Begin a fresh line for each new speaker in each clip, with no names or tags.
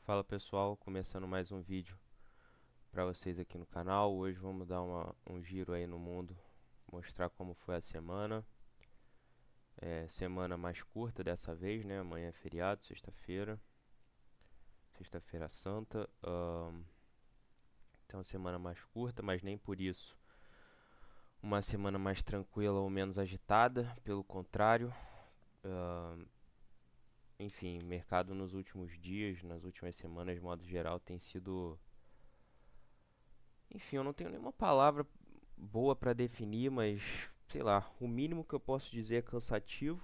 Fala pessoal, começando mais um vídeo para vocês aqui no canal. Hoje vamos dar um giro aí no mundo, mostrar como foi a semana. Semana mais curta dessa vez, né? Amanhã é feriado, sexta-feira, sexta-feira santa. Então semana mais curta, mas nem por isso uma semana mais tranquila ou menos agitada. Pelo contrário, enfim, o mercado nos últimos dias, nas últimas semanas, de modo geral, tem sido. Enfim, eu não tenho nenhuma palavra boa para definir, mas sei lá, o mínimo que eu posso dizer é cansativo,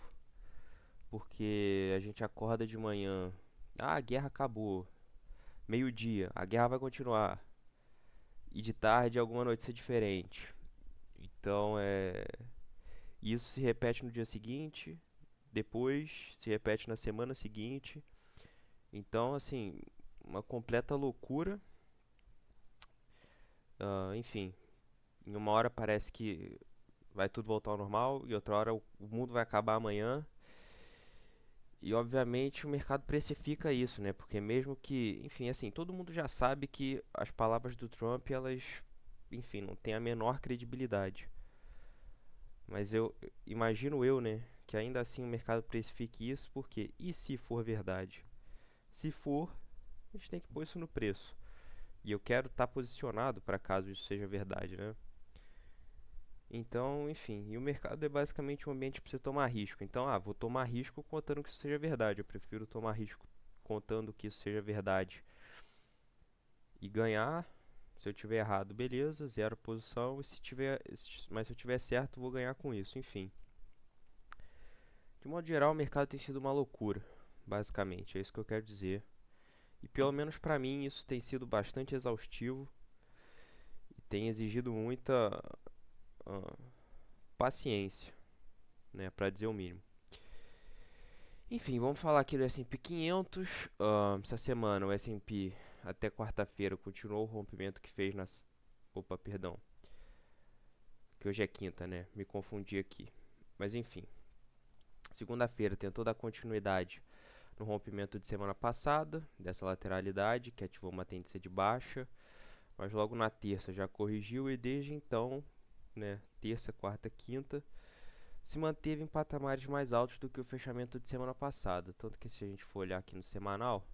porque a gente acorda de manhã, a guerra acabou, meio-dia, a guerra vai continuar, e de tarde alguma notícia diferente. Então, isso se repete no dia seguinte, depois se repete na semana seguinte. Então, assim, uma completa loucura. Enfim, em uma hora parece que vai tudo voltar ao normal e outra hora o mundo vai acabar amanhã. E obviamente o mercado precifica isso, né? Porque mesmo que, enfim, assim, todo mundo já sabe que as palavras do Trump, elas, enfim, não têm a menor credibilidade. Mas eu imagino eu, né, que ainda assim o mercado precifique isso, porque e se for verdade? Se for, a gente tem que pôr isso no preço. E eu quero estar posicionado para caso isso seja verdade, né? Então, enfim, e o mercado é basicamente um ambiente para você tomar risco. Então, vou tomar risco contando que isso seja verdade. Eu prefiro tomar risco contando que isso seja verdade e ganhar. Se eu tiver errado, beleza, zero posição. E se tiver, mas se eu tiver certo, vou ganhar com isso. Enfim, de modo geral, o mercado tem sido uma loucura, basicamente. É isso que eu quero dizer. E pelo menos para mim, isso tem sido bastante exaustivo e tem exigido muita ah, paciência, né, para dizer o mínimo. Enfim, vamos falar aqui do S&P 500. Essa semana o S&P até quarta-feira continuou o rompimento que fez nas... Opa, perdão. Que hoje é quinta, né? Me confundi aqui. Mas enfim, segunda-feira tentou dar continuidade no rompimento de semana passada, dessa lateralidade, que ativou uma tendência de baixa. Mas logo na terça já corrigiu e desde então, né, terça, quarta, quinta, se manteve em patamares mais altos do que o fechamento de semana passada. Tanto que se a gente for olhar aqui no semanal,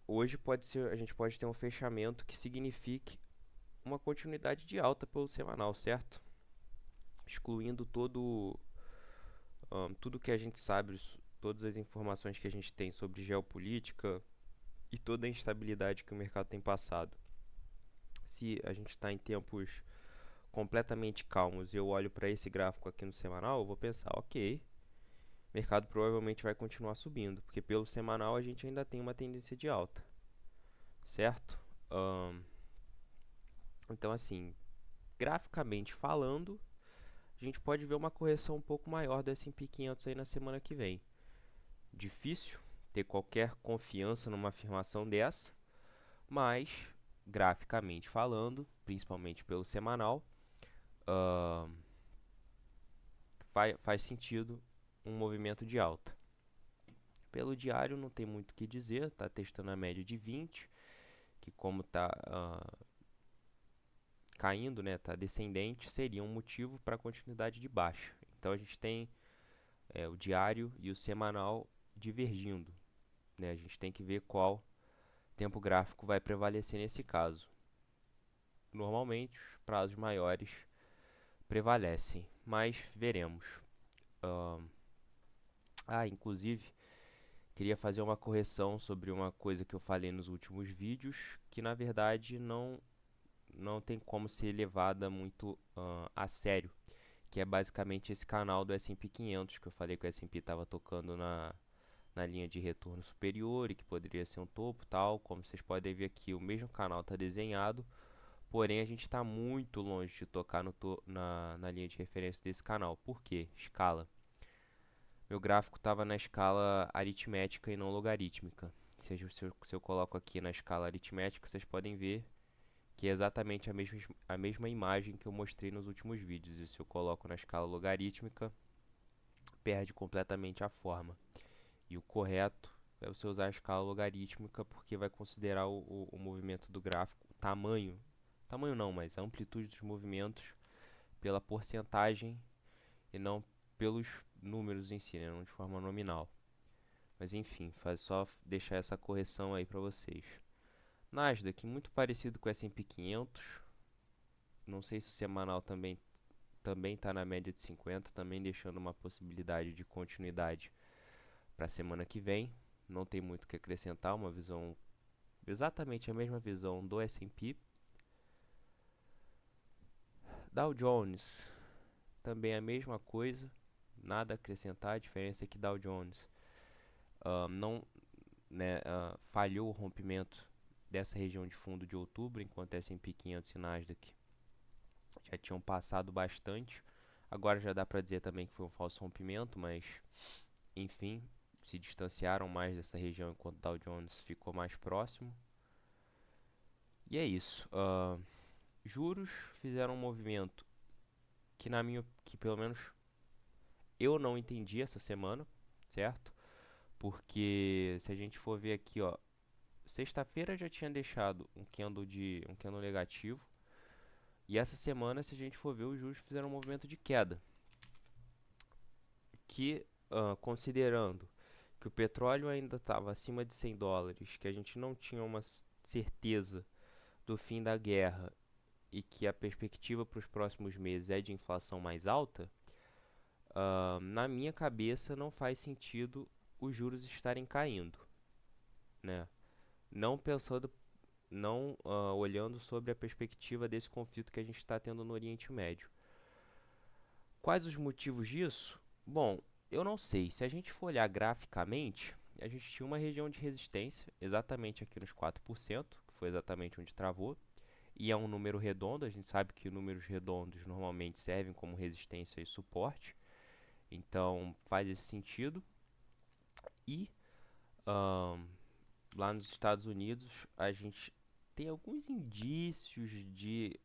hoje a gente pode ter um fechamento que signifique uma continuidade de alta pelo semanal, certo? Excluindo tudo que a gente sabe, todas as informações que a gente tem sobre geopolítica e toda a instabilidade que o mercado tem passado. Se a gente está em tempos completamente calmos e eu olho para esse gráfico aqui no semanal, eu vou pensar, ok, o mercado provavelmente vai continuar subindo, porque pelo semanal a gente ainda tem uma tendência de alta, certo? Um, então, assim, graficamente falando, a gente pode ver uma correção um pouco maior do S&P 500 aí na semana que vem. Difícil ter qualquer confiança numa afirmação dessa, mas graficamente falando, principalmente pelo semanal, uh, faz sentido um movimento de alta. Pelo diário não tem muito o que dizer, está testando a média de 20, que como está caindo, né, está descendente, seria um motivo para continuidade de baixa. Então a gente tem o diário e o semanal divergindo, né? A gente tem que ver qual tempo gráfico vai prevalecer nesse caso. Normalmente os prazos maiores prevalecem, mas veremos. Uh, Inclusive, queria fazer uma correção sobre uma coisa que eu falei nos últimos vídeos, que na verdade não tem como ser levada muito a sério, que é basicamente esse canal do S&P 500, que eu falei que o S&P estava tocando na linha de retorno superior e que poderia ser um topo tal. Como vocês podem ver aqui, o mesmo canal está desenhado, porém a gente está muito longe de tocar na linha de referência desse canal. Por quê? Escala. Meu gráfico estava na escala aritmética e não logarítmica. Se eu coloco aqui na escala aritmética, vocês podem ver que é exatamente a mesma imagem que eu mostrei nos últimos vídeos. E se eu coloco na escala logarítmica, perde completamente a forma. E o correto é você usar a escala logarítmica, porque vai considerar o movimento do gráfico, o tamanho não, mas a amplitude dos movimentos pela porcentagem e não pelos números em si, né, não de forma nominal. Mas enfim, faz só deixar essa correção aí para vocês. Nasdaq, muito parecido com o S&P 500. Não sei se o semanal também está na média de 50, também deixando uma possibilidade de continuidade para a semana que vem. Não tem muito o que acrescentar, uma visão exatamente a mesma visão do S&P. Dow Jones, também a mesma coisa, nada a acrescentar. A diferença é que Dow Jones não, né, falhou o rompimento dessa região de fundo de outubro, enquanto S&P 500 e Nasdaq já tinham passado bastante. Agora já dá para dizer também que foi um falso rompimento, mas enfim, se distanciaram mais dessa região enquanto Dow Jones ficou mais próximo. E é isso. Juros fizeram um movimento que pelo menos eu não entendi essa semana, certo? Porque se a gente for ver aqui, ó, sexta-feira já tinha deixado um candle negativo. E essa semana, se a gente for ver, os juros fizeram um movimento de queda. Que, considerando que o petróleo ainda estava acima de $100, que a gente não tinha uma certeza do fim da guerra e que a perspectiva para os próximos meses é de inflação mais alta, na minha cabeça não faz sentido os juros estarem caindo, né? Não pensando, não olhando sobre a perspectiva desse conflito que a gente está tendo no Oriente Médio. Quais os motivos disso? Bom, eu não sei. Se a gente for olhar graficamente, a gente tinha uma região de resistência exatamente aqui nos 4%, que foi exatamente onde travou, e é um número redondo. A gente sabe que números redondos normalmente servem como resistência e suporte, então faz esse sentido. E lá nos Estados Unidos a gente tem alguns indícios de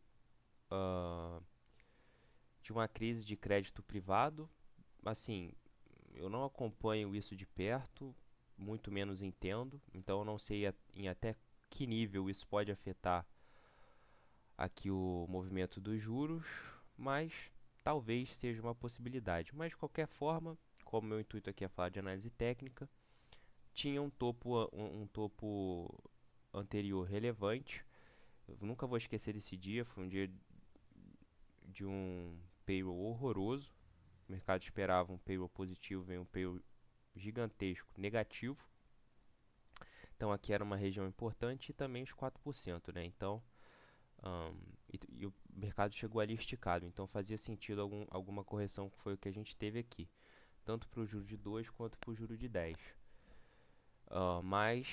uma crise de crédito privado. Assim, eu não acompanho isso de perto, muito menos entendo, então eu não sei em até que nível isso pode afetar aqui o movimento dos juros, mas talvez seja uma possibilidade. Mas de qualquer forma, como meu intuito aqui é falar de análise técnica, tinha um topo anterior relevante. Eu nunca vou esquecer desse dia, foi um dia de um payroll horroroso. O mercado esperava um payroll positivo, veio um payroll gigantesco negativo. Então aqui era uma região importante e também os 4%, né? Então, e o mercado chegou ali esticado, então fazia sentido alguma correção, que foi o que a gente teve aqui, tanto para o juro de 2 quanto para o juro de 10. Mas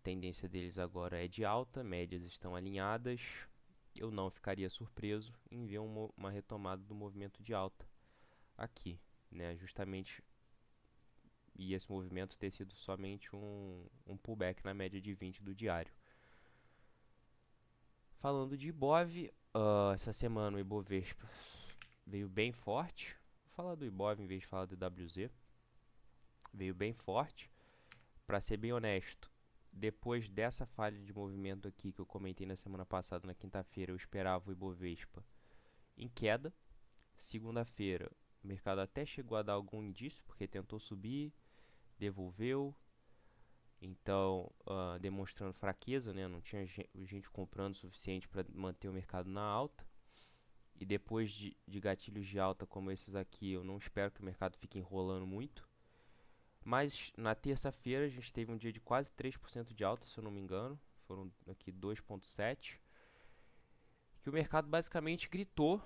a tendência deles agora é de alta, médias estão alinhadas. Eu não ficaria surpreso em ver uma retomada do movimento de alta aqui, né? Justamente, e esse movimento ter sido somente um pullback na média de 20 do diário. Falando de Ibov, essa semana o Ibovespa veio bem forte. Vou falar do Ibov em vez de falar do WZ. Veio bem forte. Para ser bem honesto, depois dessa falha de movimento aqui que eu comentei na semana passada, na quinta-feira, eu esperava o Ibovespa em queda. Segunda-feira, o mercado até chegou a dar algum indício, porque tentou subir, devolveu. Então, demonstrando fraqueza, né? Não tinha gente comprando o suficiente para manter o mercado na alta. E depois de gatilhos de alta como esses aqui, eu não espero que o mercado fique enrolando muito. Mas na terça-feira a gente teve um dia de quase 3% de alta, se eu não me engano. Foram aqui 2,7%. Que o mercado basicamente gritou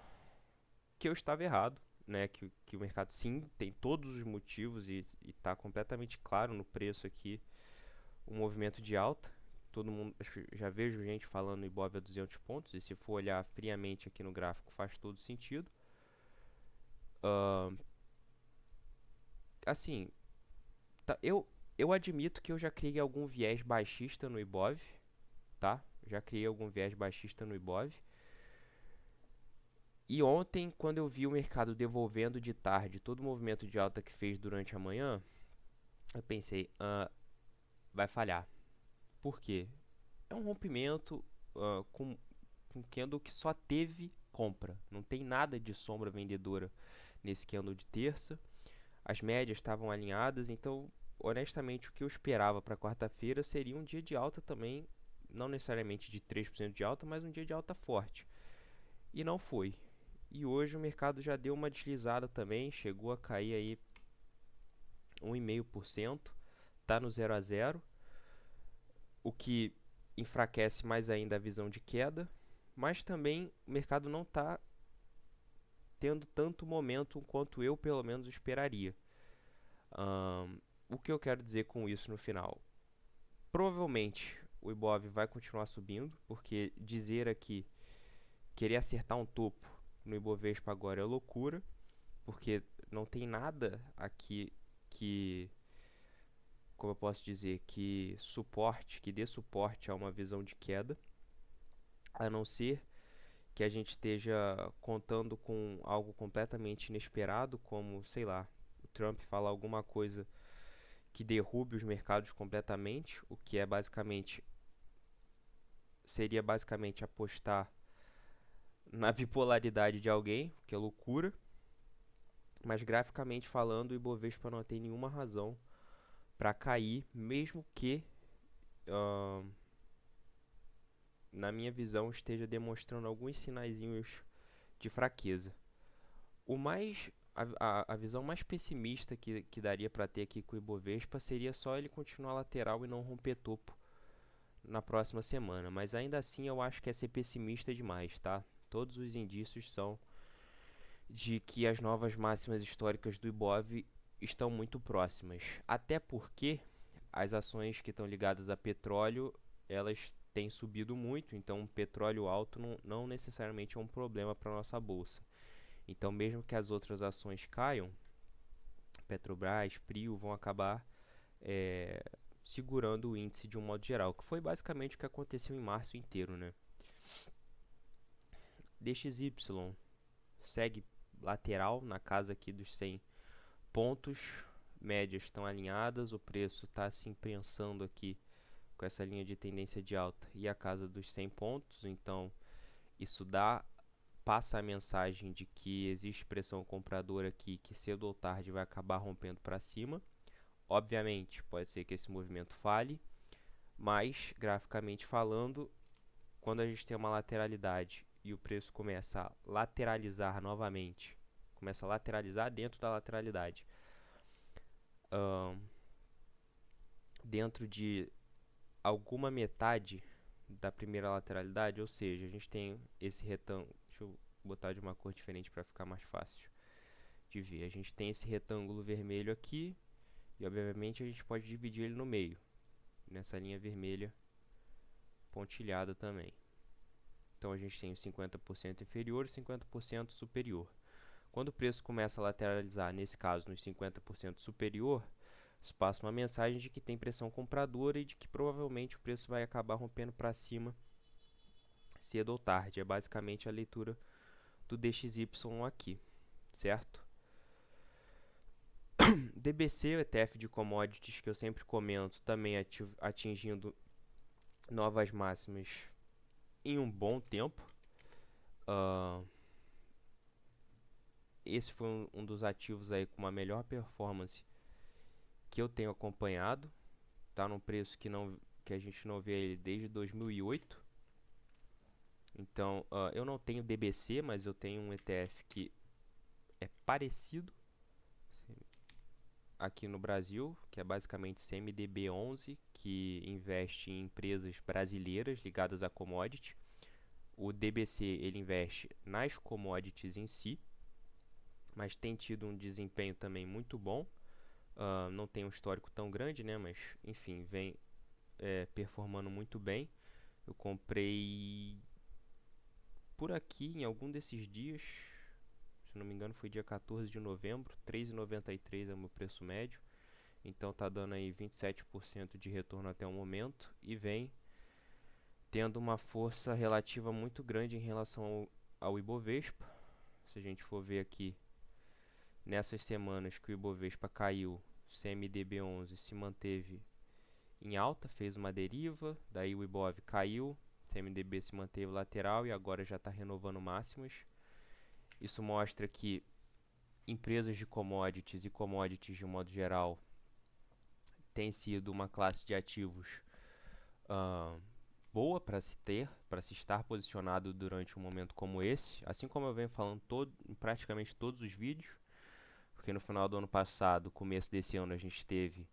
que eu estava errado, né? Que o mercado sim tem todos os motivos e está completamente claro no preço aqui um movimento de alta. Todo mundo, acho que já vejo gente falando Ibov a 200 pontos, e se for olhar friamente aqui no gráfico faz todo sentido. Assim, tá, eu admito que eu já criei algum viés baixista no Ibov, tá? Já criei algum viés baixista no Ibov. E ontem, quando eu vi o mercado devolvendo de tarde todo o movimento de alta que fez durante a manhã, eu pensei, vai falhar. Por quê? É um rompimento com candle que só teve compra. Não tem nada de sombra vendedora nesse candle de terça. As médias estavam alinhadas, então, honestamente, o que eu esperava para quarta-feira seria um dia de alta também, não necessariamente de 3% de alta, mas um dia de alta forte. E não foi. E hoje o mercado já deu uma deslizada também, chegou a cair aí 1,5%, está no 0 a 0, o que enfraquece mais ainda a visão de queda, mas também o mercado não está tendo tanto momento quanto eu pelo menos esperaria. O que eu quero dizer com isso no final? Provavelmente o Ibov vai continuar subindo, porque dizer aqui, querer acertar um topo no Ibovespa agora é loucura, porque não tem nada aqui que, como eu posso dizer, que dê suporte a uma visão de queda, a não ser que a gente esteja contando com algo completamente inesperado, como, sei lá, o Trump falar alguma coisa que derrube os mercados completamente, o que seria basicamente apostar na bipolaridade de alguém, que é loucura, mas graficamente falando, o Ibovespa não tem nenhuma razão para cair, mesmo que, na minha visão, esteja demonstrando alguns sinaizinhos de fraqueza. A visão mais pessimista que daria para ter aqui com o Ibovespa seria só ele continuar lateral e não romper topo na próxima semana, mas ainda assim eu acho que é ser pessimista demais, tá? Todos os indícios são de que as novas máximas históricas do Ibov estão muito próximas. Até porque as ações que estão ligadas a petróleo, elas têm subido muito, então petróleo alto não necessariamente é um problema para a nossa bolsa. Então mesmo que as outras ações caiam, Petrobras, Prio, vão acabar segurando o índice de um modo geral, que foi basicamente o que aconteceu em março inteiro, né? DXY segue lateral na casa aqui dos 100 pontos, médias estão alinhadas, o preço está se imprensando aqui com essa linha de tendência de alta e a casa dos 100 pontos, então isso passa a mensagem de que existe pressão compradora aqui que cedo ou tarde vai acabar rompendo para cima. Obviamente, pode ser que esse movimento falhe, mas graficamente falando, quando a gente tem uma lateralidade e o preço começa a lateralizar novamente, começa a lateralizar dentro da lateralidade, dentro de alguma metade da primeira lateralidade, ou seja, a gente tem esse retângulo, deixa eu botar de uma cor diferente para ficar mais fácil de ver. A gente tem esse retângulo vermelho aqui e obviamente a gente pode dividir ele no meio, nessa linha vermelha pontilhada também. Então a gente tem o 50% inferior e 50% superior. Quando o preço começa a lateralizar, nesse caso nos 50% superior, isso passa uma mensagem de que tem pressão compradora e de que provavelmente o preço vai acabar rompendo para cima cedo ou tarde. É basicamente a leitura do DXY aqui, certo? DBC, o ETF de commodities que eu sempre comento, também atingindo novas máximas em um bom tempo. Esse foi um dos ativos aí com uma melhor performance que eu tenho acompanhado. Está num preço que a gente não vê ele desde 2008. Então, eu não tenho DBC, mas eu tenho um ETF que é parecido aqui no Brasil, que é basicamente CMDB11, que investe em empresas brasileiras ligadas a commodity. O DBC ele investe nas commodities em si, mas tem tido um desempenho também muito bom. Não tem um histórico tão grande, né? Mas enfim, vem performando muito bem. Eu comprei por aqui em algum desses dias, se não me engano foi dia 14 de novembro, R$ 3,93 é o meu preço médio. Então tá dando aí 27% de retorno até o momento e vem tendo uma força relativa muito grande em relação ao Ibovespa. Se a gente for ver aqui, nessas semanas que o Ibovespa caiu, o CMDB11 se manteve em alta, fez uma deriva, daí o Ibov caiu, o CMDB se manteve lateral e agora já está renovando máximas. Isso mostra que empresas de commodities e commodities de um modo geral tem sido uma classe de ativos boa para se ter, para se estar posicionado durante um momento como esse, assim como eu venho falando em praticamente todos os vídeos, porque no final do ano passado, começo desse ano, a gente teve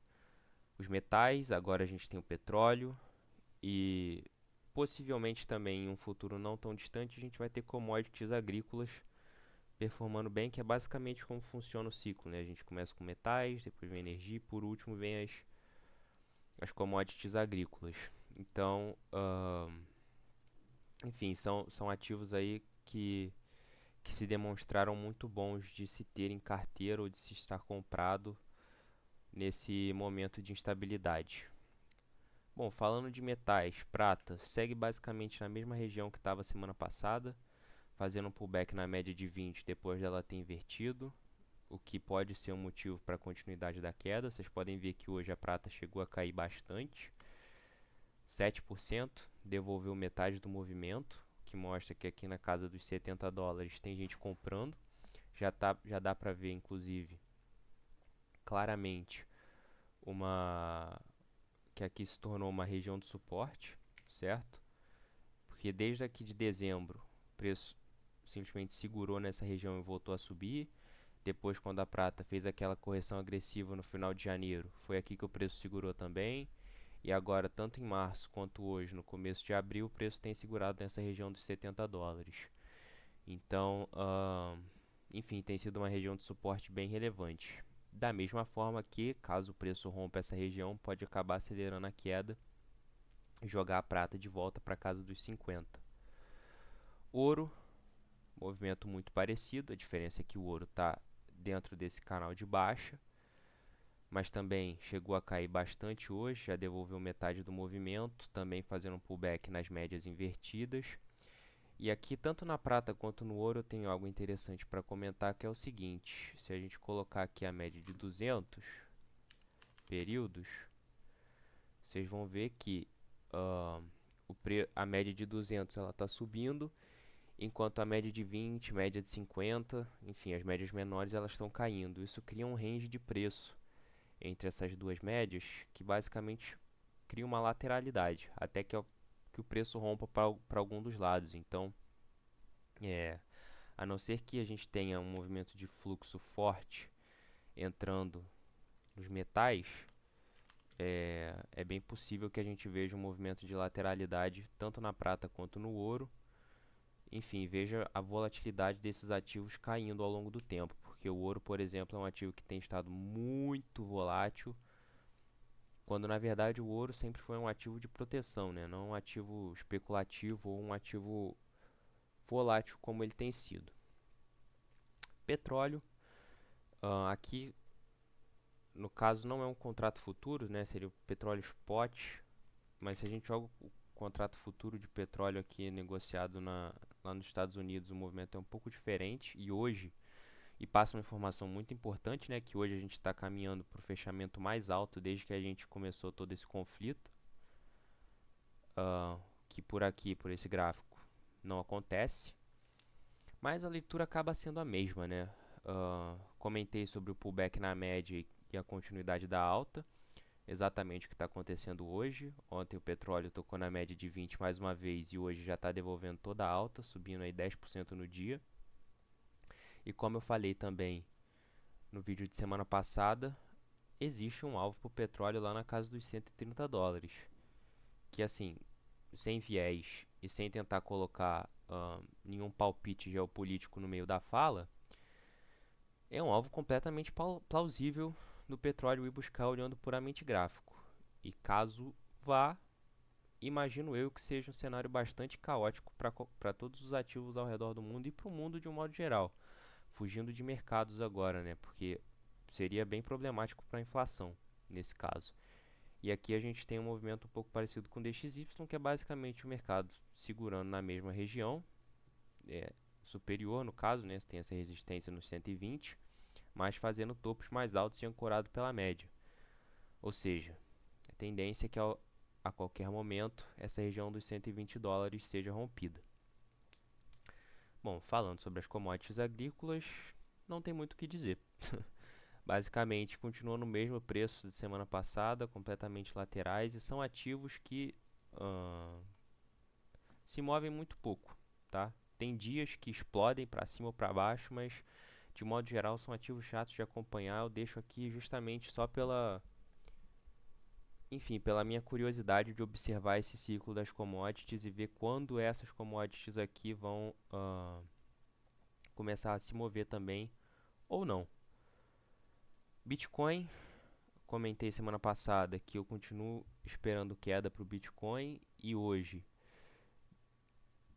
os metais, agora a gente tem o petróleo e possivelmente também em um futuro não tão distante a gente vai ter commodities agrícolas performando bem, que é basicamente como funciona o ciclo, né? A gente começa com metais, depois vem energia e por último vem as commodities agrícolas. Então, enfim, são ativos aí que se demonstraram muito bons de se ter em carteira ou de se estar comprado nesse momento de instabilidade. Bom, falando de metais, prata segue basicamente na mesma região que estava semana passada, fazendo um pullback na média de 20 depois dela ter invertido, o que pode ser um motivo para a continuidade da queda. Vocês podem ver que hoje a prata chegou a cair bastante, 7%, devolveu metade do movimento, que mostra que aqui na casa dos 70 dólares tem gente comprando. Já dá para ver, inclusive, claramente que aqui se tornou uma região de suporte, certo? Porque desde aqui de dezembro, o preço simplesmente segurou nessa região e voltou a subir. Depois, quando a prata fez aquela correção agressiva no final de janeiro, foi aqui que o preço segurou também. E agora, tanto em março quanto hoje, no começo de abril, o preço tem segurado nessa região dos 70 dólares. Então, enfim, tem sido uma região de suporte bem relevante. Da mesma forma que, caso o preço rompa essa região, pode acabar acelerando a queda e jogar a prata de volta para casa dos 50. Ouro, movimento muito parecido, a diferença é que o ouro está dentro desse canal de baixa, mas também chegou a cair bastante hoje, já devolveu metade do movimento, também fazendo um pullback nas médias invertidas. E aqui, tanto na prata quanto no ouro, eu tenho algo interessante para comentar, que é o seguinte: se a gente colocar aqui a média de 200 períodos, vocês vão ver que a média de 200 ela está subindo, enquanto a média de 20, média de 50, enfim, as médias menores elas estão caindo. Isso cria um range de preço entre essas duas médias, que basicamente cria uma lateralidade, até que o preço rompa para algum dos lados. Então, a não ser que a gente tenha um movimento de fluxo forte entrando nos metais, é bem possível que a gente veja um movimento de lateralidade tanto na prata quanto no ouro. Enfim, veja a volatilidade desses ativos caindo ao longo do tempo, porque o ouro, por exemplo, é um ativo que tem estado muito volátil, quando na verdade o ouro sempre foi um ativo de proteção, né? Não um ativo especulativo ou um ativo volátil como ele tem sido. Petróleo, aqui no caso não é um contrato futuro, né? Seria o petróleo spot, mas se a gente joga o contrato futuro de petróleo aqui negociado lá nos Estados Unidos, o movimento é um pouco diferente e passa uma informação muito importante, né? Que hoje a gente está caminhando para o fechamento mais alto desde que a gente começou todo esse conflito, que por aqui, por esse gráfico, não acontece, mas a leitura acaba sendo a mesma, né? Comentei sobre o pullback na média e a continuidade da alta, exatamente o que está acontecendo hoje. Ontem o petróleo tocou na média de 20 mais uma vez e hoje já está devolvendo toda a alta, subindo aí 10% no dia. E como eu falei também no vídeo de semana passada, existe um alvo para o petróleo lá na casa dos 130 dólares. Que assim, sem viés e sem tentar colocar nenhum palpite geopolítico no meio da fala, é um alvo completamente plausível do petróleo ir buscar olhando puramente gráfico. E caso vá, imagino eu que seja um cenário bastante caótico para todos os ativos ao redor do mundo e para o mundo de um modo geral. Fugindo de mercados agora, né? Porque seria bem problemático para a inflação nesse caso. E aqui a gente tem um movimento um pouco parecido com o DXY, que é basicamente o mercado segurando na mesma região, superior no caso, né? Tem essa resistência nos 120, mas fazendo topos mais altos e ancorado pela média. Ou seja, tendência é que a qualquer momento essa região dos 120 dólares seja rompida. Bom, falando sobre as commodities agrícolas, não tem muito o que dizer. Basicamente, continuam no mesmo preço de semana passada, completamente laterais, e são ativos que se movem muito pouco, tá? Tem dias que explodem para cima ou para baixo, mas de modo geral são ativos chatos de acompanhar. Eu deixo aqui justamente só pela minha curiosidade de observar esse ciclo das commodities e ver quando essas commodities aqui vão começar a se mover também ou não. Bitcoin, comentei semana passada que eu continuo esperando queda para o Bitcoin e hoje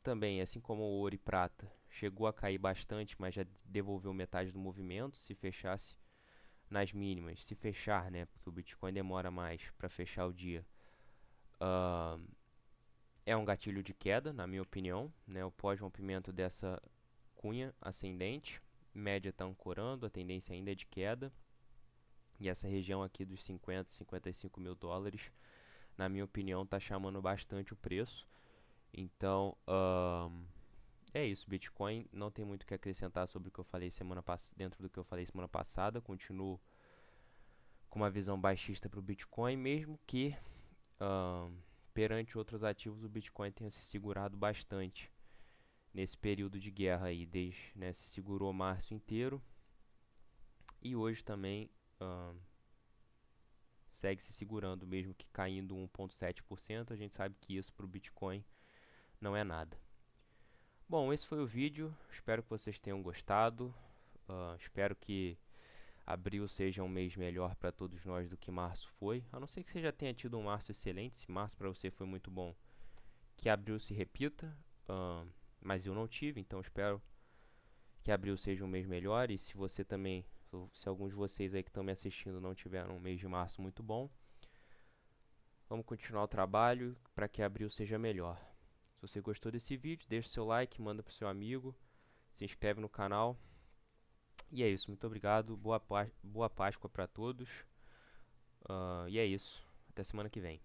também, assim como o ouro e prata, chegou a cair bastante, mas já devolveu metade do movimento. Se fechasse nas mínimas, se fechar, né, porque o Bitcoin demora mais para fechar o dia, é um gatilho de queda, na minha opinião, né, o pós-rompimento dessa cunha ascendente, média está ancorando, a tendência ainda é de queda, e essa região aqui dos 50, 55 mil dólares, na minha opinião, está chamando bastante o preço. Então, é isso, Bitcoin não tem muito o que acrescentar sobre o que eu falei dentro do que eu falei semana passada. Continuo com uma visão baixista para o Bitcoin, mesmo que perante outros ativos o Bitcoin tenha se segurado bastante nesse período de guerra aí, né, se segurou março inteiro e hoje também segue se segurando, mesmo que caindo 1,7%. A gente sabe que isso para o Bitcoin não é nada. Bom, esse foi o vídeo, espero que vocês tenham gostado, espero que abril seja um mês melhor para todos nós do que março foi, a não ser que você já tenha tido um março excelente. Se março para você foi muito bom, que abril se repita, mas eu não tive, então espero que abril seja um mês melhor. E se você também, se alguns de vocês aí que estão me assistindo não tiveram um mês de março muito bom, vamos continuar o trabalho para que abril seja melhor. Se você gostou desse vídeo, deixa seu like, manda pro seu amigo, se inscreve no canal. E é isso, muito obrigado, boa Páscoa para todos. E é isso, até semana que vem.